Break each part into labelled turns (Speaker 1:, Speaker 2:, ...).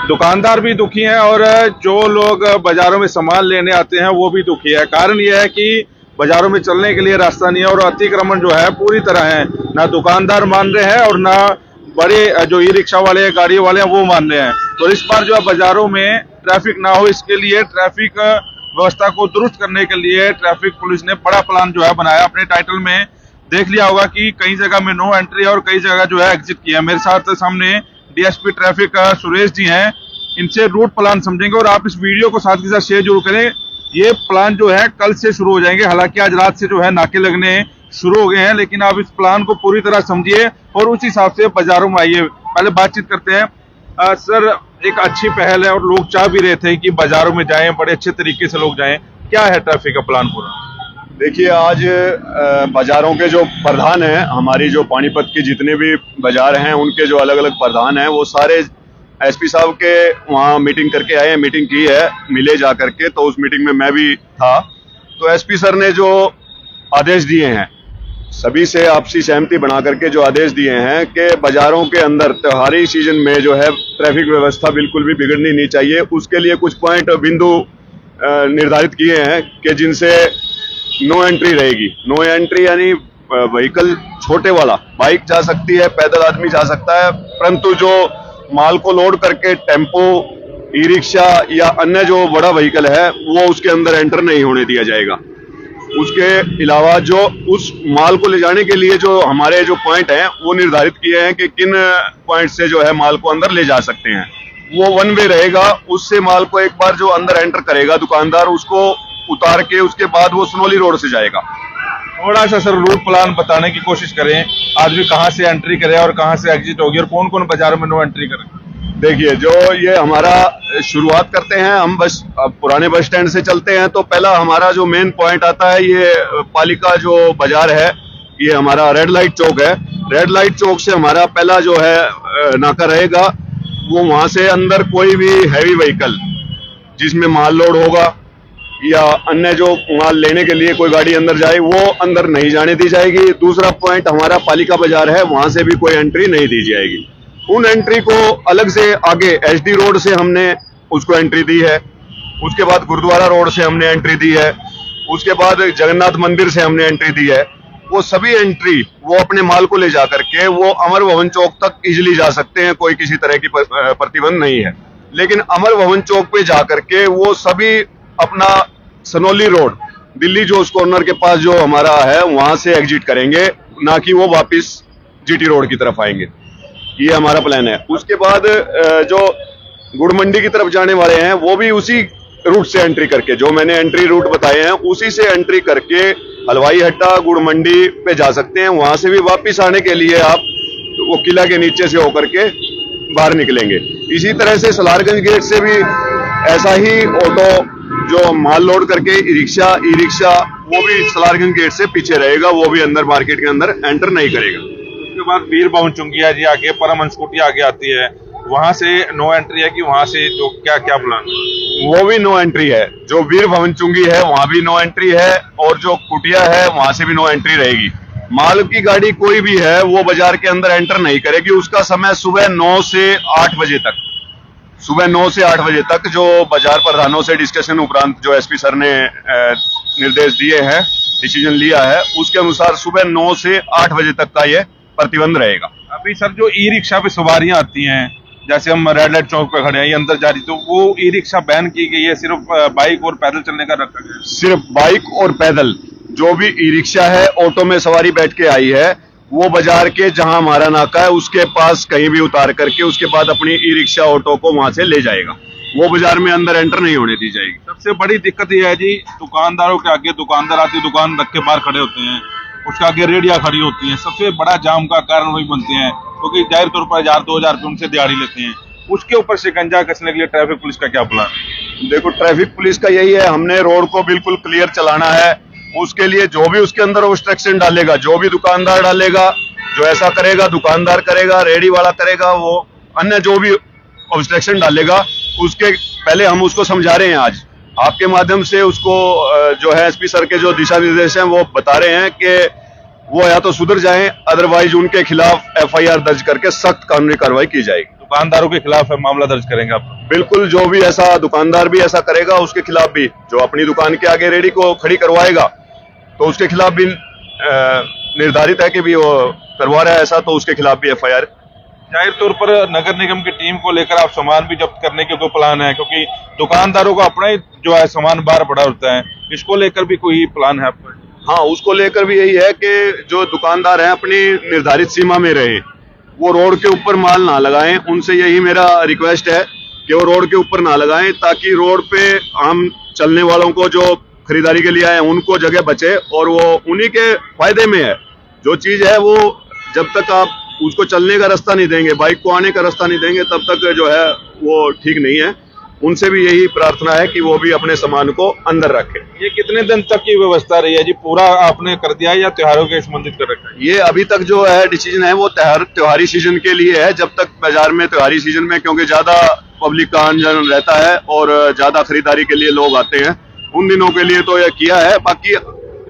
Speaker 1: दुकानदार भी दुखी हैं और जो लोग बाजारों में सामान लेने आते हैं वो भी दुखी है। कारण यह है कि बाजारों में चलने के लिए रास्ता नहीं है और अतिक्रमण जो है पूरी तरह है, ना दुकानदार मान रहे हैं और ना बड़े जो ई रिक्शा वाले गाड़ी वाले हैं वो मान रहे हैं। तो इस बार जो है बाजारों में ट्रैफिक ना हो, इसके लिए ट्रैफिक व्यवस्था को दुरुस्त करने के लिए ट्रैफिक पुलिस ने बड़ा प्लान जो है बनाया। अपने टाइटल में देख लिया होगा कि कई जगह में नो एंट्री और कई जगह जो है एग्जिट किया। मेरे साथ सामने डीएसपी ट्रैफिक सुरेश जी हैं, इनसे रूट प्लान समझेंगे और आप इस वीडियो को साथ के साथ शेयर जरूर करें। ये प्लान जो है कल से शुरू हो जाएंगे, हालांकि आज रात से जो है नाके लगने शुरू हो गए हैं, लेकिन आप इस प्लान को पूरी तरह समझिए और उस हिसाब से बाजारों में आइए। पहले बातचीत करते हैं। सर, एक अच्छी पहल है और लोग चाह भी रहे थे कि बाजारों में जाएं, बड़े अच्छे तरीके से लोग जाएं। क्या है ट्रैफिक का प्लान पूरा?
Speaker 2: देखिए, आज बाजारों के जो प्रधान हैं, हमारी जो पानीपत के जितने भी बाजार हैं उनके जो अलग अलग प्रधान हैं, वो सारे एसपी साहब के वहाँ मीटिंग करके आए हैं, मीटिंग की है मिले जा करके। तो उस मीटिंग में मैं भी था। तो एसपी सर ने जो आदेश दिए हैं, सभी से आपसी सहमति बना करके जो आदेश दिए हैं कि बाजारों के अंदर त्योहारी सीजन में जो है ट्रैफिक व्यवस्था बिल्कुल भी बिगड़नी नहीं चाहिए। उसके लिए कुछ पॉइंट बिंदु निर्धारित किए हैं कि जिनसे नो एंट्री रहेगी। नो एंट्री यानी व्हीकल छोटे वाला, बाइक जा सकती है, पैदल आदमी जा सकता है, परंतु जो माल को लोड करके टेम्पो, ई रिक्शा या अन्य जो बड़ा व्हीकल है वो उसके अंदर एंटर नहीं होने दिया जाएगा। उसके अलावा जो उस माल को ले जाने के लिए जो हमारे जो पॉइंट हैं वो निर्धारित किए हैं कि किन पॉइंट से जो है माल को अंदर ले जा सकते हैं। वो वन वे रहेगा। उससे माल को एक बार जो अंदर एंटर करेगा दुकानदार, उसको उतार के उसके बाद वो सनोली रोड से जाएगा।
Speaker 1: थोड़ा सा सर रूट प्लान बताने की कोशिश करें, आदमी कहाँ से एंट्री करे और कहाँ से एग्जिट होगी और कौन कौन बाजारों में नो एंट्री करे।
Speaker 2: देखिए, जो ये हमारा शुरुआत करते हैं हम बस पुराने बस स्टैंड से चलते हैं। तो पहला हमारा जो मेन पॉइंट आता है, ये पालिका जो बाजार है, ये हमारा रेड लाइट चौक है। रेड लाइट चौक से हमारा पहला जो है नाका रहेगा। वो वहां से अंदर कोई भी हैवी व्हीकल जिसमें माल लोड होगा या अन्य जो माल लेने के लिए कोई गाड़ी अंदर जाए, वो अंदर नहीं जाने दी जाएगी। दूसरा पॉइंट हमारा पालिका बाजार है, वहां से भी कोई एंट्री नहीं दी जाएगी। उन एंट्री को अलग से आगे एसडी रोड से हमने उसको एंट्री दी है। उसके बाद गुरुद्वारा रोड से हमने एंट्री दी है। उसके बाद जगन्नाथ मंदिर से हमने एंट्री दी है। वो सभी एंट्री वो अपने माल को ले जा करके वो अमर भवन चौक तक इजिली जा सकते हैं, कोई किसी तरह की प्रतिबंध नहीं है। लेकिन अमर भवन चौक पे जा करके वो सभी अपना सनोली रोड, दिल्ली जोश कॉर्नर के पास जो हमारा है, वहां से एग्जिट करेंगे, ना कि वो वापस जीटी रोड की तरफ आएंगे। ये हमारा प्लान है। उसके बाद जो गुड़ मंडी की तरफ जाने वाले हैं वो भी उसी रूट से एंट्री करके, जो मैंने एंट्री रूट बताए हैं उसी से एंट्री करके हलवाई हट्टा गुड़ मंडी पे जा सकते हैं। वहां से भी वापस आने के लिए आप वो किला के नीचे से होकर के बाहर निकलेंगे। इसी तरह से सलारगंज गेट से भी ऐसा ही ऑटो जो माल लोड करके ई रिक्शा वो भी सलारगंज गेट से पीछे रहेगा, वो भी अंदर मार्केट के अंदर एंटर नहीं करेगा।
Speaker 1: उसके बाद वीर भवन चुंगिया जी आगे, परम स्कूटी आगे आती है, वहां से नो एंट्री है कि वहां से जो क्या क्या प्लान?
Speaker 2: वो भी नो एंट्री है। जो वीर भवन चुंगी है वहां भी नो एंट्री है और जो कुटिया है वहां से भी नो एंट्री रहेगी। माल की गाड़ी कोई भी है वो बाजार के अंदर एंटर नहीं करेगी। उसका समय सुबह 9 से 8 बजे तक, सुबह 9 से 8 बजे तक जो बाजार प्रधानों से डिस्कशन उपरांत जो एसपी सर ने निर्देश दिए हैं, डिसीजन लिया है, उसके अनुसार सुबह 9 से 8 बजे तक का ये प्रतिबंध रहेगा।
Speaker 1: अभी सर जो ई रिक्शा पे सवारियां आती हैं, जैसे हम रेड लाइट चौक पे खड़े हैं, ये अंदर जा रही, तो वो ई रिक्शा बैन की गई है, सिर्फ बाइक और पैदल चलने का रखा गया है।
Speaker 2: सिर्फ बाइक और पैदल, जो भी ई रिक्शा है, ऑटो में सवारी बैठ के आई है, वो बाजार के जहां हमारा नाका है उसके पास कहीं भी उतार करके उसके बाद अपनी ई रिक्शा ऑटो को वहां से ले जाएगा। वो बाजार में अंदर एंटर नहीं होने दी जाएगी।
Speaker 1: सबसे बड़ी दिक्कत यह है जी, दुकानदारों के आगे दुकानदार आती, दुकान रख के बाहर खड़े होते हैं, उसके आगे रेडियां खड़ी होती हैं। सबसे बड़ा जाम का कारण वही बनते हैं, क्योंकि जाहिर तौर पर 1000-2000 रुपये उनसे दिहाड़ी लेते हैं। उसके ऊपर शिकंजा कसने के लिए ट्रैफिक पुलिस का क्या प्लान?
Speaker 2: देखो, ट्रैफिक पुलिस का यही है, हमने रोड को बिल्कुल क्लियर चलाना है। उसके लिए जो भी उसके अंदर ऑब्स्ट्रक्शन डालेगा, जो भी दुकानदार डालेगा, जो ऐसा करेगा दुकानदार करेगा, रेडी वाला करेगा, वो अन्य जो भी ऑब्स्ट्रक्शन डालेगा, उसके पहले हम उसको समझा रहे हैं। आज आपके माध्यम से उसको जो है एसपी सर के जो दिशा निर्देश हैं वो बता रहे हैं कि वो या तो सुधर जाएं, अदरवाइज उनके खिलाफ एफआईआर दर्ज करके सख्त कानूनी कार्रवाई की जाएगी।
Speaker 1: दुकानदारों के खिलाफ मामला दर्ज करेंगे आप?
Speaker 2: बिल्कुल, जो भी ऐसा दुकानदार भी ऐसा करेगा उसके खिलाफ भी, जो अपनी दुकान के आगे रेडी को खड़ी करवाएगा तो उसके खिलाफ भी निर्धारित है कि भी वो करवा रहा है ऐसा, तो उसके खिलाफ भी एफआईआर।
Speaker 1: जाहिर तौर पर नगर निगम की टीम को लेकर आप सामान भी जब्त करने के कोई प्लान है, क्योंकि दुकानदारों का अपना ही जो है सामान बाहर पड़ा होता है, इसको लेकर भी कोई प्लान है आपका?
Speaker 2: हाँ, उसको लेकर भी यही है कि जो दुकानदार हैं अपनी निर्धारित सीमा में रहे, वो रोड के ऊपर माल ना लगाएं। उनसे यही मेरा रिक्वेस्ट है कि वो रोड के ऊपर ना लगाएं, ताकि रोड पे आम चलने वालों को जो खरीदारी के लिए आए उनको जगह बचे और वो उन्हीं के फायदे में है। जो चीज है वो जब तक आप उसको चलने का रास्ता नहीं देंगे, बाइक को आने का रास्ता नहीं देंगे, तब तक जो है वो ठीक नहीं है। उनसे भी यही प्रार्थना है कि वो भी अपने सामान को अंदर रखें।
Speaker 1: ये कितने दिन तक की व्यवस्था रही है जी? पूरा आपने कर दिया है या त्योहारों के संबंधित कर रखा है?
Speaker 2: ये अभी तक जो है डिसीजन है वो त्योहारी सीजन के लिए है, जब तक बाजार में त्योहारी सीजन में, क्योंकि ज्यादा पब्लिक का आंदोलन रहता है और ज्यादा खरीदारी के लिए लोग आते हैं, उन दिनों के लिए तो यह किया है। बाकी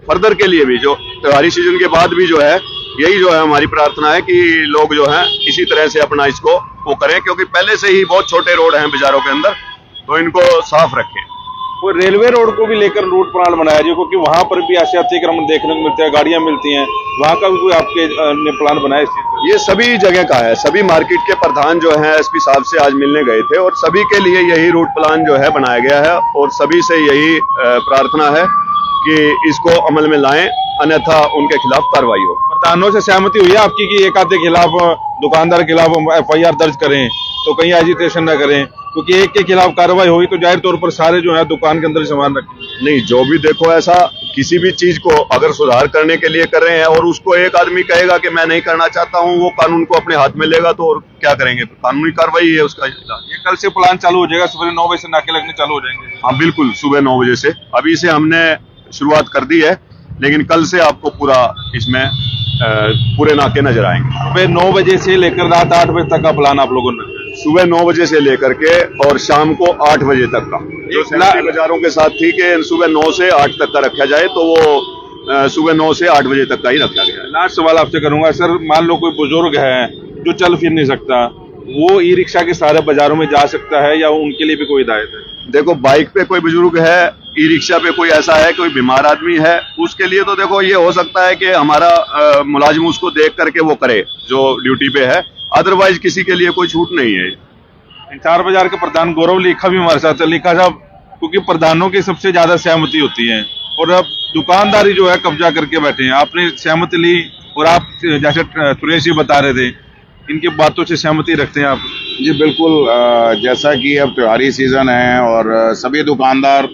Speaker 2: फर्दर के लिए भी, जो त्योहारी सीजन के बाद भी जो है, यही जो है हमारी प्रार्थना है कि लोग जो है इसी तरह से अपना इसको वो करें, क्योंकि पहले से ही बहुत छोटे रोड हैं बाजारों के अंदर, तो इनको साफ रखें।
Speaker 1: वो रेलवे रोड को भी लेकर रूट प्लान बनाया जी, क्योंकि वहां पर भी ऐसे अतिक्रमण देखने को मिलते हैं, गाड़ियां मिलती हैं, वहां का भी कोई आपके ने प्लान बनाया इस चीज का?
Speaker 2: ये सभी जगह का है, सभी मार्केट के प्रधान जो हैं एसपी साहब से आज मिलने गए थे और सभी के लिए यही रूट प्लान जो है बनाया गया है और सभी से यही प्रार्थना है कि इसको अमल में लाएं, अन्यथा उनके खिलाफ कार्रवाई हो।
Speaker 1: प्रधानों से सहमति हुई है आपकी कि एक आधे खिलाफ, दुकानदार के खिलाफ एफआईआर दर्ज करें, तो कहीं एजिटेशन न करें, क्योंकि एक के खिलाफ कार्रवाई होगी तो जाहिर तौर पर सारे जो है दुकान के अंदर सामान रखें?
Speaker 2: नहीं, जो भी देखो ऐसा किसी भी चीज को अगर सुधार करने के लिए कर रहे हैं और उसको एक आदमी कहेगा कि मैं नहीं करना चाहता हूं, वो कानून को अपने हाथ में लेगा तो और क्या करेंगे? कानूनी कार्रवाई है उसका।
Speaker 1: ये कल से प्लान चालू हो जाएगा, सुबह 9 बजे से नाके लगने चालू हो जाएंगे?
Speaker 2: हाँ बिल्कुल, सुबह 9 बजे से। अभी से हमने शुरुआत कर दी है, लेकिन कल से आपको पूरा इसमें पूरे नाके नजर आएंगे।
Speaker 1: सुबह 9 बजे से लेकर रात 8 बजे तक का प्लान आप लोगों ने?
Speaker 2: सुबह 9 बजे से लेकर के और शाम को 8 बजे तक का, जो सैनिटरी बाजारों के साथ थी कि सुबह 9 से 8 तक का रखा जाए, तो वो सुबह 9 से 8 बजे तक का ही रखा गया है।
Speaker 1: लास्ट सवाल आपसे करूंगा सर, मान लो कोई बुजुर्ग है जो चल फिर नहीं सकता, वो ई रिक्शा के सारे बाजारों में जा सकता है या उनके लिए भी कोई हिदायत है?
Speaker 2: देखो, बाइक पे कोई बुजुर्ग है, ई रिक्शा पे कोई ऐसा है, कोई बीमार आदमी है, उसके लिए तो देखो ये हो सकता है कि हमारा मुलाजिम उसको देख करके वो करे जो ड्यूटी पे है, अदरवाइज किसी के लिए कोई छूट नहीं है।
Speaker 1: इंचार बाजार के प्रधान गौरव लिखा भी हमारे साथ है। लिखा साहब, क्योंकि प्रधानों की सबसे ज्यादा सहमति होती है और अब दुकानदारी जो है कब्जा करके बैठे हैं, आपने सहमति ली और आप जैसे सुरेश जी बता रहे थे, इनकी बातों से सहमति रखते हैं आप?
Speaker 3: जी बिल्कुल, जैसा कि अब त्योहारी सीजन है और सभी दुकानदार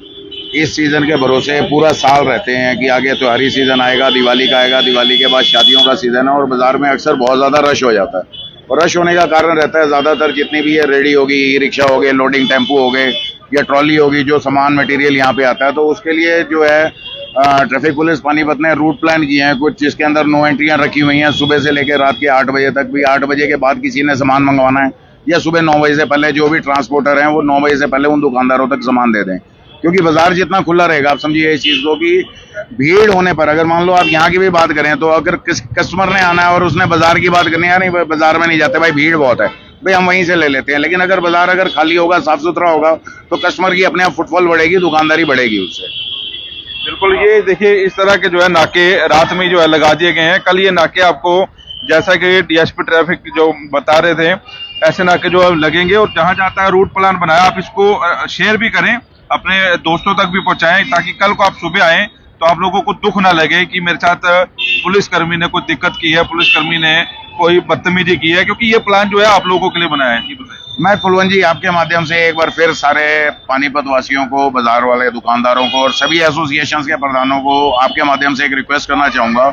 Speaker 3: इस सीजन के भरोसे पूरा साल रहते हैं कि आगे त्योहारी सीजन आएगा, दिवाली का आएगा, दिवाली के बाद शादियों का सीजन है और बाजार में अक्सर बहुत ज्यादा रश हो जाता है। और रश होने का कारण रहता है ज्यादातर जितनी भी ये रेडी होगी, ई रिक्शा हो गए, लोडिंग टेम्पू हो गए या ट्रॉली होगी, जो सामान मटेरियल यहाँ पे आता है, तो उसके लिए जो है ट्रैफिक पुलिस पानीपत ने रूट प्लान किए हैं कुछ, जिसके अंदर नो एंट्रियां रखी हुई हैं। सुबह से लेकर रात के 8 बजे तक भी, 8 बजे के बाद किसी ने सामान मंगवाना है या सुबह 9 बजे से पहले, जो भी ट्रांसपोर्टर हैं वो 9 बजे से पहले उन दुकानदारों तक सामान दे दें, क्योंकि बाजार जितना खुला रहेगा, आप समझिए इस चीज को कि भीड़ होने पर, अगर मान लो आप यहाँ की भी बात करें तो अगर कस्टमर ने आना है और उसने बाजार की बात करनी है, नहीं बाजार में नहीं जाते भाई, भीड़ बहुत है, भाई हम वहीं से ले लेते हैं। लेकिन अगर बाजार अगर खाली होगा, साफ सुथरा होगा, तो कस्टमर की अपने आप फुटफॉल बढ़ेगी, दुकानदारी बढ़ेगी उससे।
Speaker 1: बिल्कुल, ये देखिए इस तरह के जो है नाके रात में जो है लगा दिए गए हैं। कल ये नाके आपको, जैसा कि डीएसपी ट्रैफिक जो बता रहे थे, ऐसे नाके जो अब लगेंगे और जहां जाता है रूट प्लान बनाया, आप इसको शेयर भी करें, अपने दोस्तों तक भी पहुंचाएं, ताकि कल को आप सुबह आए तो आप लोगों को दुख ना लगे कि मेरे साथ पुलिसकर्मी ने कोई दिक्कत की है, पुलिसकर्मी ने कोई बदतमीजी की है, क्योंकि ये प्लान जो है आप लोगों के लिए बनाया है।
Speaker 3: मैं कुलवंत जी आपके माध्यम से एक बार फिर सारे पानीपत वासियों को, बाजार वाले दुकानदारों को और सभी एसोसिएशंस के प्रधानों को आपके माध्यम से एक रिक्वेस्ट करना चाहूंगा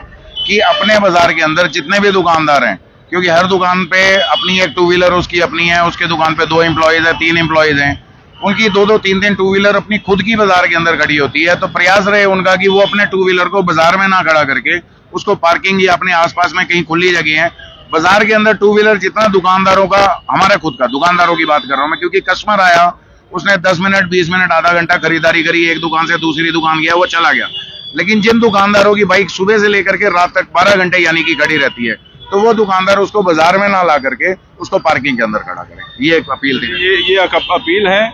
Speaker 3: कि अपने बाजार के अंदर जितने भी दुकानदार हैं, क्योंकि हर दुकान पे अपनी एक 2 व्हीलर उसकी अपनी है, उसके दुकान पे 2 एम्प्लॉइज है, 3 एम्प्लॉइज हैं, उनकी 2-2, 3-3 2 व्हीलर अपनी खुद की बाजार के अंदर खड़ी होती है। तो प्रयास रहे उनका कि वो अपने 2 व्हीलर को बाजार में ना खड़ा करके उसको पार्किंग या अपने आसपास में कहीं खुली जगह है, बाजार के अंदर 2 व्हीलर जितना दुकानदारों का, हमारे खुद का दुकानदारों की बात कर रहा हूं मैं, क्योंकि कस्टमर आया, उसने 10 मिनट 20 मिनट आधा घंटा खरीदारी करी, एक दुकान से दूसरी दुकान गया, वो चला गया। लेकिन जिन दुकानदारों की बाइक सुबह से लेकर के रात तक 12 घंटे यानी कि खड़ी रहती है, तो वो दुकानदार उसको बाजार में ना ला करके उसको पार्किंग के अंदर खड़ा करे। ये एक अपील थी।
Speaker 1: ये अपील है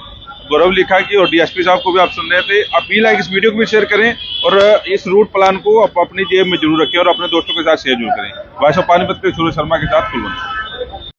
Speaker 1: गौरव लिखा की, और डीएसपी साहब को भी आप सुन रहे थे। अपील है, इस वीडियो को भी शेयर करें और इस रूट प्लान को अपनी जेब में जरूर रखें और अपने दोस्तों के साथ शेयर जरूर करें। वॉइस ऑफ पानीपत के सूर्य शर्मा के साथ कुलवंत।